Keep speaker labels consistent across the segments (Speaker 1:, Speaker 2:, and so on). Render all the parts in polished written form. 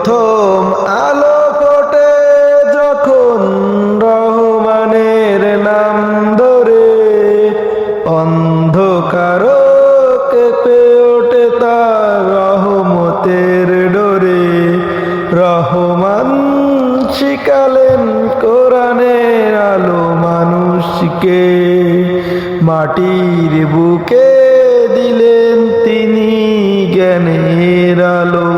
Speaker 1: প্রথম আলো ফোটে যখন রহমানের নাম ধরে, অন্ধকার কেঁপে ওঠে তার রহমতের ডোরে। রহমান শিখালেন কোরআনের আলো মানুষকে, মাটির বুকে দিলেন তিনি জ্ঞানের আলো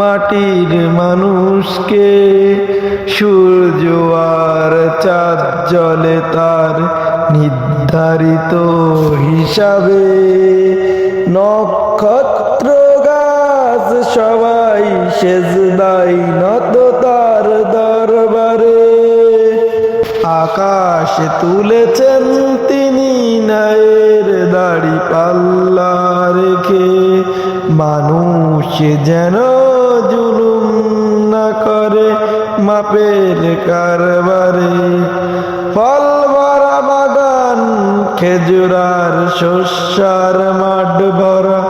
Speaker 1: মাটির মানুষকে। সূর্য আর চাঁদ জ্বলে তার নির্ধারিত হিসাবে, নক্ষত্র গাছ সবাই সেজদায় নত তার দরবারে। আকাশে তুলেছেন তিনি ন্যায়ের দাড়ি পাল্লা রেখে, মানুষ যেন জুলুম না করে মাপের কারবারে। ফল ভরা বাগান খেজুরার শস্যার মাঠ ভরা,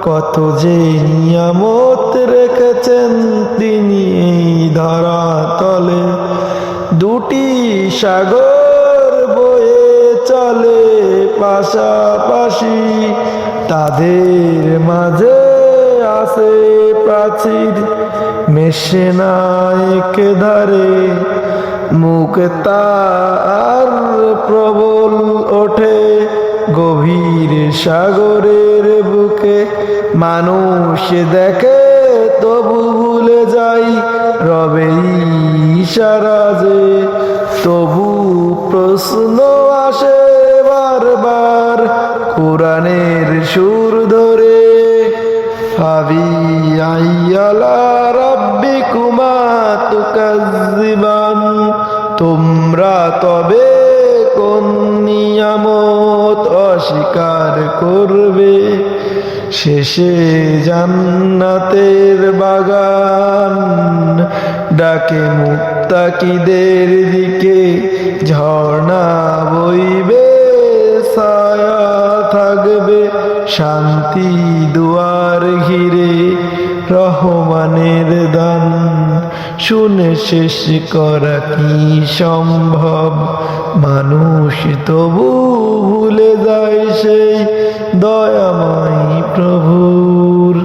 Speaker 1: কত যে নিয়ামত রেখেছেন তিনি এই ধরা তলে। দুটি সাগর বয়ে চলে পাশাপাশি, তাদের মাঝে আছে প্রাচীর মেশে না একধারে। মুখ তার প্রবল ওঠে গভীর সাগরের বুকে। মানুষ দেখে তবু ভুলে যাই রবের ইশারা যে, তবু প্রশ্ন আসে বারবার কোরআনের সুর ধরে। ফাবি আইয়ালা রাব্বিকুমা তুকাজ্জিবান, তোমরা তবে কোন নিয়ামত অস্বীকার করবে। শেষে জান্নাতের বাগান ডাকে মুত্তাকিদের দিকে, ঝর্ণা বইবে ছায়া থাকবে শান্তি দুয়ার ঘিরে। রহমানের দান শুনে শেষ করা কি সম্ভব, মানুষ তবু ভুলে যায় সেই দয়াময় প্রভুর।